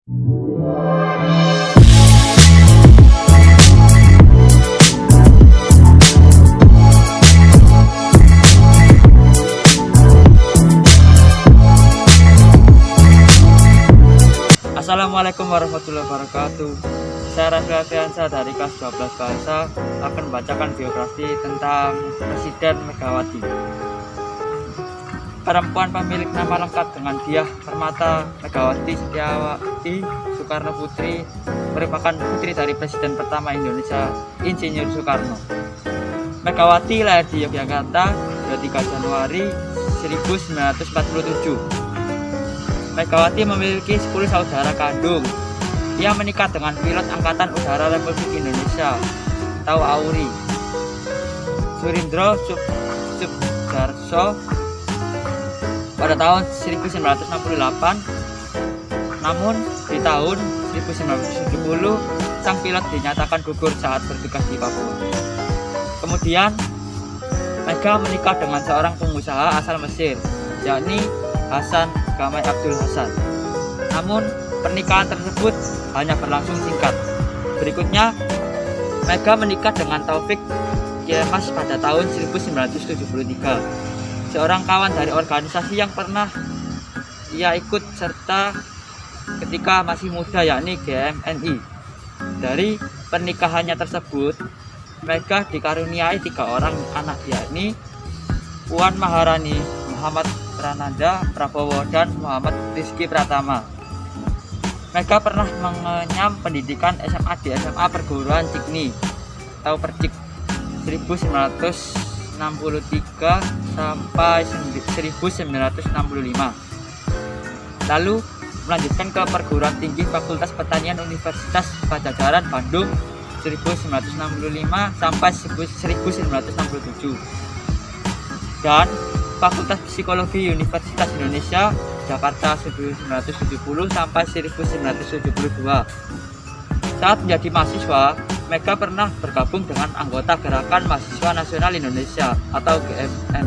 Assalamualaikum warahmatullahi wabarakatuh. Saya Raffi Alfiansyah dari kelas 12 Bahasa akan membacakan biografi tentang Presiden Megawati. Perempuan pemilik nama lengkap dengan Diah Permata Megawati Setiawati Soekarno Putri merupakan putri dari Presiden pertama Indonesia, Insinyur Soekarno. Megawati lahir di Yogyakarta 23 Januari 1947. Megawati memiliki 10 saudara kandung. Ia menikah dengan pilot Angkatan Udara Republik Indonesia atau AURI, Surindro Subdarso, pada tahun 1968. Namun di tahun 1970 sang pilot dinyatakan gugur saat bertugas di Papua. Kemudian Mega menikah dengan seorang pengusaha asal Mesir, yakni Hasan Gamai Abdul Hasan. Namun pernikahan tersebut hanya berlangsung singkat. Berikutnya Mega menikah dengan Taufik Yemas pada tahun 1973, seorang kawan dari organisasi yang pernah ia ikut serta ketika masih muda, yakni GMNI. Dari pernikahannya tersebut Mega dikaruniai 3 orang anak, yakni Puan Maharani, Muhammad Prananda Prabowo, dan Muhammad Rizky Pratama. Mega pernah mengenyam pendidikan SMA di SMA Perguruan Tinggi atau Percik 1963 sampai 1965. Lalu melanjutkan ke Perguruan Tinggi Fakultas Pertanian Universitas Padjadjaran Bandung 1965 sampai 1967, dan Fakultas Psikologi Universitas Indonesia Jakarta 1970 sampai 1972. Saat menjadi mahasiswa, Mega pernah bergabung dengan anggota Gerakan Mahasiswa Nasional Indonesia atau GMN.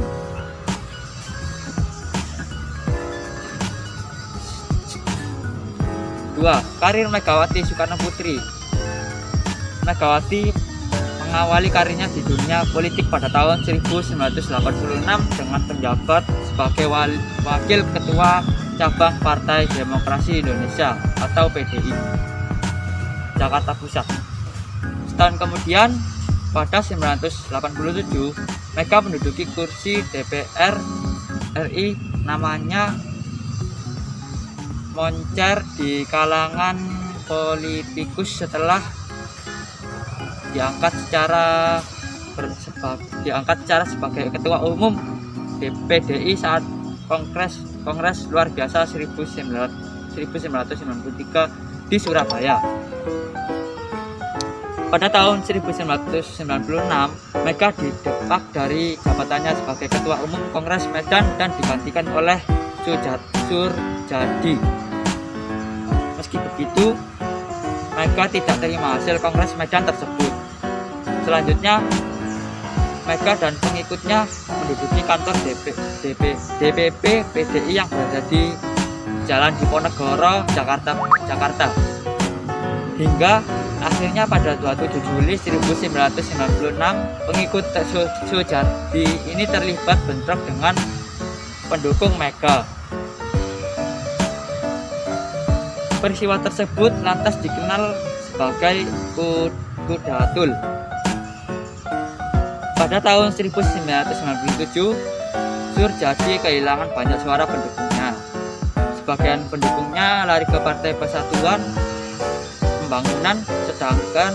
Karir Megawati Soekarno Putri. Megawati mengawali karirnya di dunia politik pada tahun 1986 dengan menjabat sebagai wakil ketua cabang Partai Demokrasi Indonesia atau PDI Jakarta Pusat. Setahun kemudian, pada 1987, Mega menduduki kursi DPR RI. Namanya moncer di kalangan politikus setelah diangkat secara sebagai ketua umum PDI saat Kongres luar biasa 1993 di Surabaya. Pada tahun 1996, Mega didepak dari jabatannya sebagai ketua umum Kongres Medan dan digantikan oleh Surjadi. Meski begitu, Mega tidak terima hasil Kongres Medan tersebut. Selanjutnya, Mega dan pengikutnya menduduki kantor DPP PDI yang berada di Jalan Diponegoro, Jakarta. Hingga akhirnya pada 27 Juli 1996, pengikut Surjadi ini terlibat bentrok dengan pendukung Mega. Peristiwa tersebut lantas dikenal sebagai Kudatul. Pada tahun 1997, Surjadi kehilangan banyak suara pendukungnya. Sebagian pendukungnya lari ke Partai Persatuan Pembangunan, sedangkan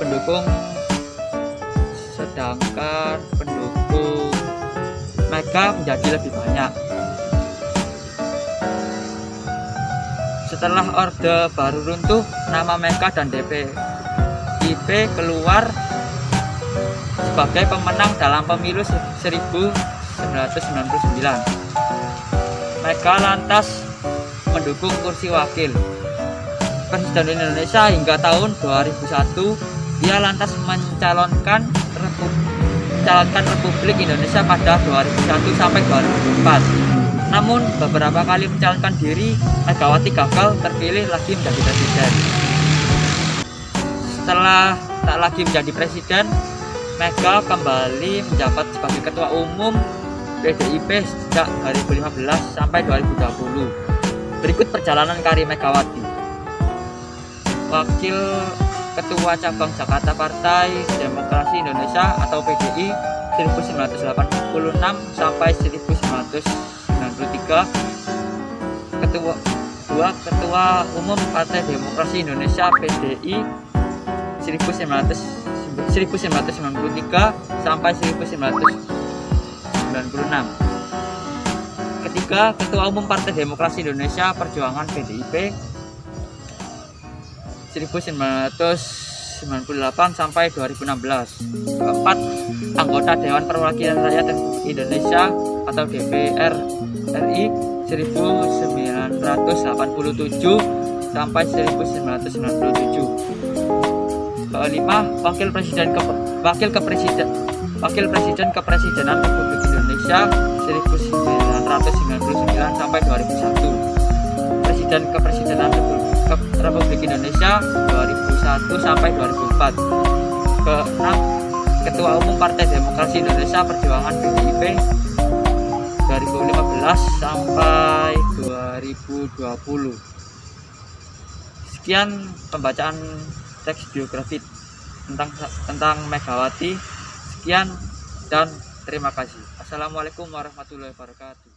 pendukung Mega menjadi lebih banyak. Setelah Orde Baru runtuh, nama Mega dan DPIP keluar sebagai pemenang dalam pemilu 1999. Mega lantas mendukung kursi wakil Presiden Indonesia hingga tahun 2001. Ia lantas mencalonkan Republik Indonesia pada 2001 sampai 2004. Namun beberapa kali mencalonkan diri, Megawati gagal terpilih lagi menjadi presiden. Setelah tak lagi menjadi presiden, Mega kembali menjabat sebagai ketua umum PDIP sejak 2015 sampai 2020. Berikut perjalanan karir Megawati. Wakil Ketua Cabang Jakarta Partai Demokrasi Indonesia atau PDI 1986 sampai 1993. Ketua Umum Partai Demokrasi Indonesia PDI 1993 sampai 1996. Ketiga, Ketua Umum Partai Demokrasi Indonesia Perjuangan PDIP 1998 sampai 2016. Keempat, anggota Dewan Perwakilan Rakyat Indonesia atau DPR RI 1987 sampai 1997. Kelima, Wakil Presiden Kepresidenan Republik Indonesia 1999 sampai 2001. Presiden Kepresidenan Republik Indonesia 2001 sampai 2004. Keenam, Ketua Umum Partai Demokrasi Indonesia Perjuangan PDIP 2015 sampai 2020. Sekian pembacaan teks biografi tentang Megawati. Sekian dan terima kasih. Assalamualaikum warahmatullahi wabarakatuh.